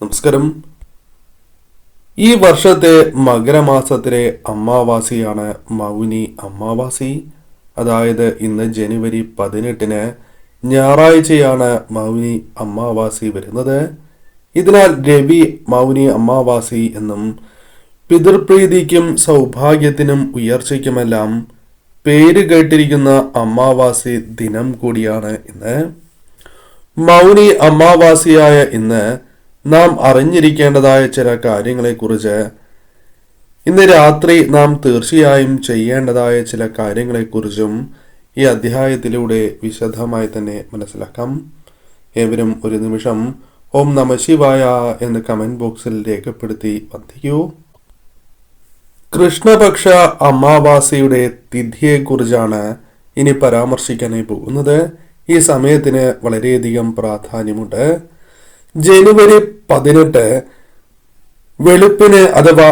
നമസ്കാരം. ഈ വർഷത്തെ മകരമാസത്തിലെ അമാവാസിയാണ് മൗനി അമാവാസി. അതായത് ഇന്ന് ജനുവരി 18 ഞായറാഴ്ചയാണ് മൗനി അമാവാസി വരുന്നത്. ഇതിനാൽ രവി മൗനി അമാവാസി എന്നും പിതൃപ്രീതിക്കും സൗഭാഗ്യത്തിനും ഉയർച്ചയ്ക്കുമെല്ലാം പേര് കേട്ടിരിക്കുന്ന അമാവാസി ദിനം കൂടിയാണ് ഇന്ന്. മൗനി അമാവാസിയായ ഇന്ന് നാം അറിഞ്ഞിരിക്കേണ്ടതായ ചില കാര്യങ്ങളെക്കുറിച്ച്, ഇന്ന് രാത്രി നാം തീർച്ചയായും ചെയ്യേണ്ടതായ ചില കാര്യങ്ങളെക്കുറിച്ചും ഈ അധ്യായത്തിലൂടെ വിശദമായി തന്നെ മനസ്സിലാക്കാം. ഏവരും ഒരു നിമിഷം ഓം നമഃ ശിവായ എന്ന് കമന്റ് ബോക്സിൽ രേഖപ്പെടുത്തി വന്ദിക്കൂ. കൃഷ്ണപക്ഷ അമാവാസിയുടെ തിഥിയെക്കുറിച്ചാണ് ഇനി പരാമർശിക്കാനായി പോകുന്നത്. ഈ സമയത്തിന് വളരെയധികം പ്രാധാന്യമുണ്ട്. ജനുവരി 18 വെളുപ്പിന് അഥവാ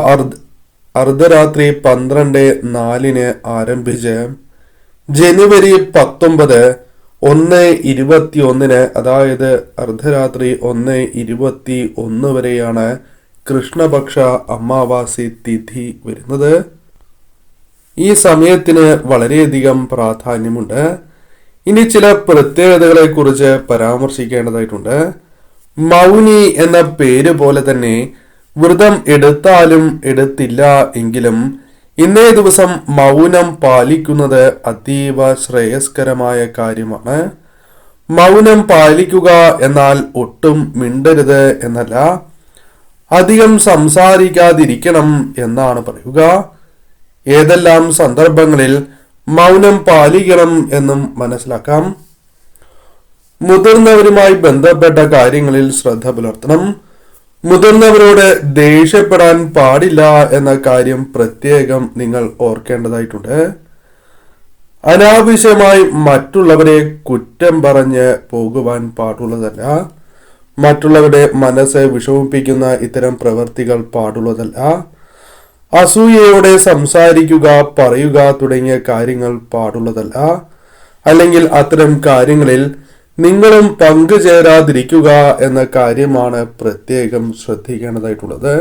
അർദ്ധരാത്രി 12:04 ആരംഭിച്ച് ജനുവരി 19 1:21 അതായത് അർദ്ധരാത്രി 1:21 വരെയാണ് കൃഷ്ണപക്ഷ അമാവാസി തിഥി വരുന്നത്. ഈ സമയത്തിന് വളരെയധികം പ്രാധാന്യമുണ്ട്. ഇനി ചില പ്രത്യേകതകളെ കുറിച്ച് പരാമർശിക്കേണ്ടതായിട്ടുണ്ട്. മൗനി എന്ന പേര് പോലെ തന്നെ വ്രതം എടുത്താലും എടുത്തില്ല എങ്കിലും ഇന്നേ ദിവസം മൗനം പാലിക്കുന്നത് അതീവ ശ്രേയസ്കരമായ കാര്യമാണ്. മൗനം പാലിക്കുക എന്നാൽ ഒട്ടും മിണ്ടരുത് എന്നല്ല, അധികം സംസാരിക്കാതിരിക്കണം എന്നാണ് പറയുക. ഏതെല്ലാം സന്ദർഭങ്ങളിൽ മൗനം പാലിക്കണം എന്നും മനസ്സിലാക്കാം. മുതിർന്നവരുമായി ബന്ധപ്പെട്ട കാര്യങ്ങളിൽ ശ്രദ്ധ പുലർത്തണം. മുതിർന്നവരോട് ദേഷ്യപ്പെടാൻ പാടില്ല എന്ന കാര്യം പ്രത്യേകം നിങ്ങൾ ഓർക്കേണ്ടതായിട്ടുണ്ട്. അനാവശ്യമായി മറ്റുള്ളവരെ കുറ്റം പറഞ്ഞ് പോകുവാൻ പാടുള്ളതല്ല. മറ്റുള്ളവരുടെ മനസ്സ് വിഷമിപ്പിക്കുന്ന ഇത്തരം പ്രവൃത്തികൾ പാടുള്ളതല്ല. അസൂയയോടെ സംസാരിക്കുക, പറയുക തുടങ്ങിയ കാര്യങ്ങൾ പാടുള്ളതല്ല. അല്ലെങ്കിൽ അത്തരം കാര്യങ്ങളിൽ നിങ്ങളും പങ്കുചേരാതിരിക്കുക എന്ന കാര്യമാണ് പ്രത്യേകം ശ്രദ്ധിക്കേണ്ടതായിട്ടുള്ളത്.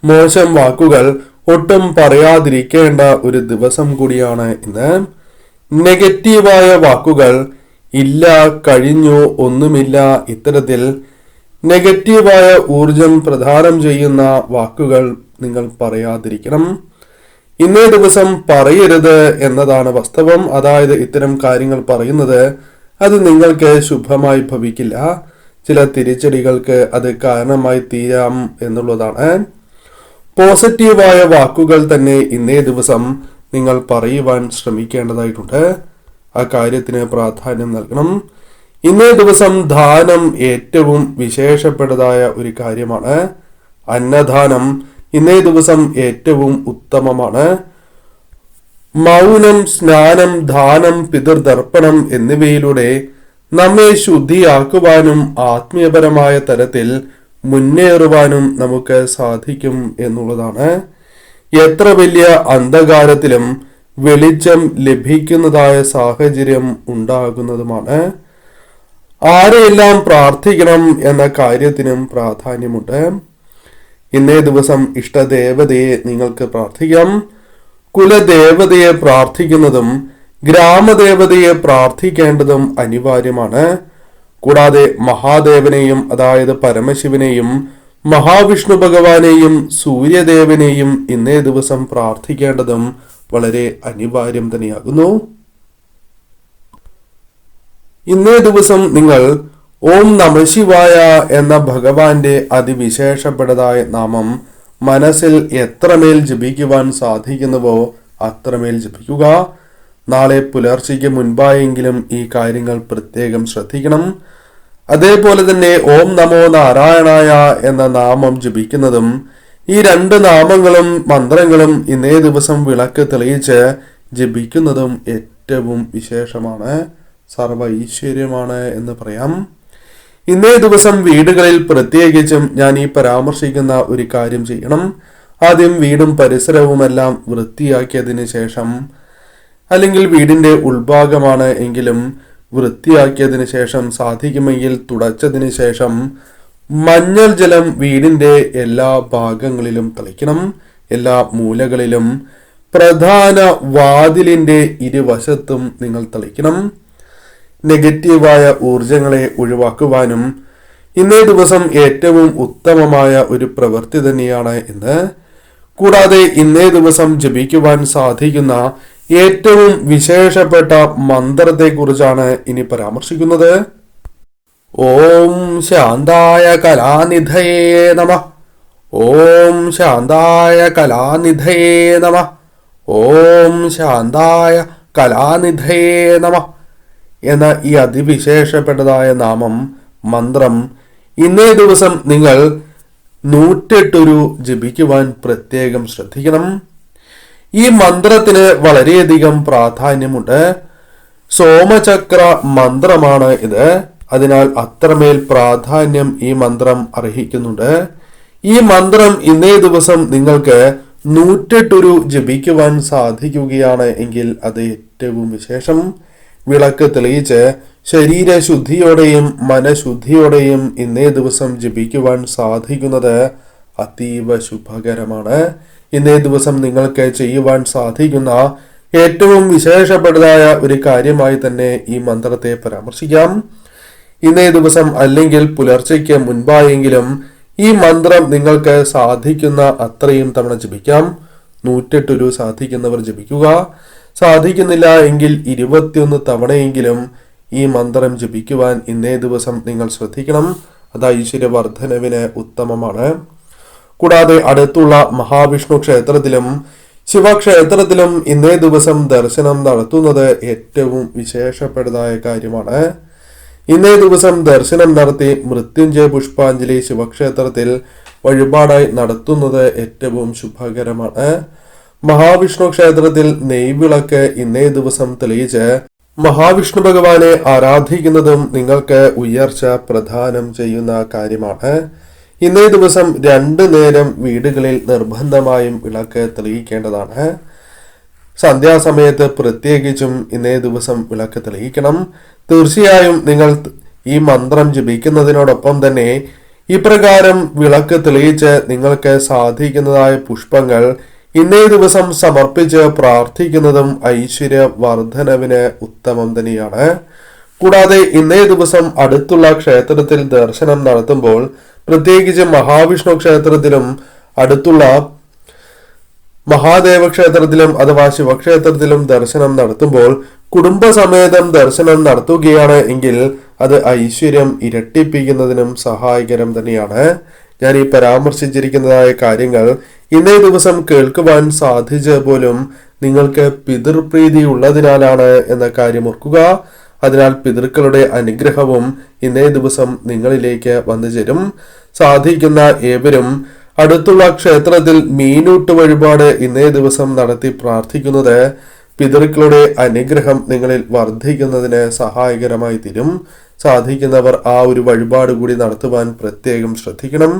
മോശം വാക്കുകൾ ഒട്ടും പറയാതിരിക്കേണ്ട ഒരു ദിവസം കൂടിയാണ് ഇന്ന്. നെഗറ്റീവായ വാക്കുകൾ ഇല്ല, കഴിഞ്ഞു, ഒന്നുമില്ല, ഇത്തരത്തിൽ നെഗറ്റീവായ ഊർജം പ്രദാനം ചെയ്യുന്ന വാക്കുകൾ നിങ്ങൾ പറയാതിരിക്കണം. ഇന്നേ ദിവസം പറയരുത് എന്നതാണ് വാസ്തവം. അതായത് ഇത്തരം കാര്യങ്ങൾ പറയുന്നത് അത് നിങ്ങൾക്ക് ശുഭമായി ഭവിക്കില്ല. ചില തിരിച്ചടികൾക്ക് അത് കാരണമായി തീരാം എന്നുള്ളതാണ്. പോസിറ്റീവായ വാക്കുകൾ തന്നെ ഇന്നേ ദിവസം നിങ്ങൾ പറയുവാൻ ശ്രമിക്കേണ്ടതായിട്ടുണ്ട്. ആ കാര്യത്തിന് പ്രാധാന്യം നൽകണം. ഇന്നേ ദിവസം ദാനം ഏറ്റവും വിശേഷപ്പെട്ടതായ ഒരു കാര്യമാണ്. അന്നദാനം ഇന്നേ ദിവസം ഏറ്റവും ഉത്തമമാണ്. മൗനം, സ്നാനം, ദാനം, പിതൃതർപ്പണം എന്നിവയിലൂടെ നമ്മെ ശുദ്ധിയാക്കുവാനും ആത്മീയപരമായ തലത്തിൽ മുന്നേറുവാനും നമുക്ക് സാധിക്കും എന്നുള്ളതാണ്. എത്ര വലിയ അന്ധകാരത്തിലും വെളിച്ചം ലഭിക്കുന്നതായ സാഹചര്യം ഉണ്ടാകുന്നതുമാണ്. ആരെയെല്ലാം പ്രാർത്ഥിക്കണം എന്ന കാര്യത്തിനും പ്രാധാന്യമുണ്ട്. ഇന്നേ ദിവസം ഇഷ്ടദേവതയെ നിങ്ങൾക്ക് പ്രാർത്ഥിക്കാം. കുലദേവതയെ പ്രാർത്ഥിക്കുന്നതും ഗ്രാമദേവതയെ പ്രാർത്ഥിക്കേണ്ടതും അനിവാര്യമാണ്. കൂടാതെ മഹാദേവനെയും അതായത് പരമശിവനെയും മഹാവിഷ്ണു ഭഗവാനെയും സൂര്യദേവനെയും ഇന്നേ ദിവസം പ്രാർത്ഥിക്കേണ്ടതും വളരെ അനിവാര്യം തന്നെയാകുന്നു. ഇന്നേ ദിവസം നിങ്ങൾ ഓം നമഃ ശിവായ എന്ന ഭഗവാന്റെ അതിവിശേഷപ്പെട്ടതായ നാമം മനസ്സിൽ എത്രമേൽ ജപിക്കുവാൻ സാധിക്കുന്നുവോ അത്രമേൽ ജപിക്കുക. നാളെ പുലർച്ചയ്ക്ക് മുൻപായെങ്കിലും ഈ കാര്യങ്ങൾ പ്രത്യേകം ശ്രദ്ധിക്കണം. അതേപോലെ തന്നെ ഓം നമോ നാരായണായ എന്ന നാമം ജപിക്കുന്നതും ഈ 2 നാമങ്ങളും മന്ത്രങ്ങളും ഇന്നേ ദിവസം വിളക്ക് തെളിയിച്ച് ജപിക്കുന്നതും ഏറ്റവും വിശേഷമാണ്, സർവ ഐശ്വര്യമാണ് എന്ന് പറയാം. ഇന്നേ ദിവസം വീടുകളിൽ പ്രത്യേകിച്ചും ഞാൻ ഈ പരാമർശിക്കുന്ന ഒരു കാര്യം ചെയ്യണം. ആദ്യം വീടും പരിസരവുമെല്ലാം വൃത്തിയാക്കിയതിന് ശേഷം, അല്ലെങ്കിൽ വീടിന്റെ ഉൾഭാഗമാണ് എങ്കിലും വൃത്തിയാക്കിയതിനു ശേഷം, സാധിക്കുമെങ്കിൽ തുടച്ചതിന് ശേഷം, മഞ്ഞൾ ജലം വീടിന്റെ എല്ലാ ഭാഗങ്ങളിലും തളിക്കണം. എല്ലാ മൂലകളിലും, പ്രധാന വാതിലിന്റെ ഇരുവശത്തും നിങ്ങൾ തളിക്കണം. നെഗറ്റീവായ ഊർജങ്ങളെ ഒഴിവാക്കുവാനും ഇന്നേ ദിവസം ഏറ്റവും ഉത്തമമായ ഒരു പ്രവൃത്തി തന്നെയാണ് ഇന്ന്. കൂടാതെ ഇന്നേ ദിവസം ജപിക്കുവാൻ സാധിക്കുന്ന ഏറ്റവും വിശേഷപ്പെട്ട മന്ത്രത്തെ കുറിച്ചാണ് ഇനി പരാമർശിക്കുന്നത്. ഓം ശാന്തായ കലാനിധയേ നമഃ. ഓം ശാന്തായ കലാനിധയേ നമഃ. ഓം ശാന്തായ കലാനിധയേ നമഃ എന്ന ഈ അതിവിശേഷപ്പെട്ടതായ നാമം, മന്ത്രം ഇന്നേ ദിവസം നിങ്ങൾ 108 ജപിക്കുവാൻ പ്രത്യേകം ശ്രദ്ധിക്കണം. ഈ മന്ത്രത്തിന് വളരെയധികം പ്രാധാന്യമുണ്ട്. സോമചക്ര മന്ത്രമാണ് ഇത്. അതിനാൽ അത്രമേൽ പ്രാധാന്യം ഈ മന്ത്രം അർഹിക്കുന്നുണ്ട്. ഈ മന്ത്രം ഇന്നേ ദിവസം നിങ്ങൾക്ക് 108 ജപിക്കുവാൻ സാധിക്കുകയാണ് എങ്കിൽ അത് ഏറ്റവും വിശേഷം. വിളക്ക് തെളിയിച്ച് ശരീരശുദ്ധിയോടെയും മനഃശുദ്ധിയോടെയും ഇന്നേ ദിവസം ജപിക്കുവാൻ സാധിക്കുന്നത് അതീവ ശുഭകരമാണ്. ഇന്നേ ദിവസം നിങ്ങൾക്ക് ചെയ്യുവാൻ സാധിക്കുന്ന ഏറ്റവും വിശേഷപ്പെട്ടതായ ഒരു കാര്യമായി തന്നെ ഈ മന്ത്രത്തെ പരാമർശിക്കാം. ഇന്നേ ദിവസം അല്ലെങ്കിൽ പുലർച്ചയ്ക്ക് മുൻപായെങ്കിലും ഈ മന്ത്രം നിങ്ങൾക്ക് സാധിക്കുന്ന അത്രയും തവണ ജപിക്കാം. 108 സാധിക്കുന്നവർ ജപിക്കുക. സാധിക്കുന്നില്ല എങ്കിൽ 21 തവണയെങ്കിലും ഈ മന്ത്രം ജപിക്കുവാൻ ഇന്നേ ദിവസം നിങ്ങൾ ശ്രദ്ധിക്കണം. അത് ഐശ്വര്യവർദ്ധനവിന് ഉത്തമമാണ്. കൂടാതെ അടുത്തുള്ള മഹാവിഷ്ണു ക്ഷേത്രത്തിലും ശിവക്ഷേത്രത്തിലും ഇന്നേ ദിവസം ദർശനം നടത്തുന്നത് ഏറ്റവും വിശേഷപ്പെട്ടതായ കാര്യമാണ്. ഇന്നേ ദിവസം ദർശനം നടത്തി മൃത്യുഞ്ജയ പുഷ്പാഞ്ജലി ശിവക്ഷേത്രത്തിൽ വഴിപാടായി നടത്തുന്നത് ഏറ്റവും ശുഭകരമാണ്. മഹാവിഷ്ണു ക്ഷേത്രത്തിൽ നെയ്വിളക്ക് ഇന്നേ ദിവസം തെളിയിച്ച് മഹാവിഷ്ണു ഭഗവാനെ ആരാധിക്കുന്നതും നിങ്ങൾക്ക് ഉയർച്ച പ്രദാനം ചെയ്യുന്ന കാര്യമാണ്. ഇന്നേ ദിവസം 2 നേരം വീടുകളിൽ നിർബന്ധമായും വിളക്ക് തെളിയിക്കേണ്ടതാണ്. സന്ധ്യാസമയത്ത് പ്രത്യേകിച്ചും ഇന്നേ ദിവസം വിളക്ക് തെളിയിക്കണം. തീർച്ചയായും നിങ്ങൾ ഈ മന്ത്രം ജപിക്കുന്നതിനോടൊപ്പം തന്നെ ഇപ്രകാരം വിളക്ക് തെളിയിച്ച് നിങ്ങൾക്ക് സാധിക്കുന്നതായ പുഷ്പങ്ങൾ ഇന്നേ ദിവസം സമർപ്പിച്ച് പ്രാർത്ഥിക്കുന്നതും ഐശ്വര്യ വർദ്ധനവിന് ഉത്തമം തന്നെയാണ്. കൂടാതെ ഇന്നേ ദിവസം അടുത്തുള്ള ക്ഷേത്രത്തിൽ ദർശനം നടത്തുമ്പോൾ, പ്രത്യേകിച്ച് മഹാവിഷ്ണു ക്ഷേത്രത്തിലും അടുത്തുള്ള മഹാദേവ ക്ഷേത്രത്തിലും അഥവാ ശിവക്ഷേത്രത്തിലും ദർശനം നടത്തുമ്പോൾ കുടുംബസമേതം ദർശനം നടത്തുകയാണ് എങ്കിൽ അത് ഐശ്വര്യം ഇരട്ടിപ്പിക്കുന്നതിനും സഹായകരം തന്നെയാണ്. ഞാൻ ഈ പരാമർശിച്ചിരിക്കുന്നതായ കാര്യങ്ങൾ ഇന്നേ ദിവസം കേൾക്കുവാൻ സാധിച്ച പോലും നിങ്ങൾക്ക് പിതൃപ്രീതി ഉള്ളതിനാലാണ് എന്ന കാര്യം ഓർക്കുക. അതിനാൽ പിതൃക്കളുടെ അനുഗ്രഹവും ഇന്നേ ദിവസം നിങ്ങളിലേക്ക് വന്നു ചേരും. സാധിക്കുന്ന ഏവരും അടുത്തുള്ള ക്ഷേത്രത്തിൽ മീനൂട്ട് വഴിപാട് ഇന്നേ ദിവസം നടത്തി പ്രാർത്ഥിക്കുന്നത് പിതൃക്കളുടെ അനുഗ്രഹം നിങ്ങളിൽ വർദ്ധിക്കുന്നതിന് സഹായകരമായി തീരും. സാധിക്കുന്നവർ ആ ഒരു വഴിപാട് കൂടി നടത്തുവാൻ പ്രത്യേകം ശ്രദ്ധിക്കണം.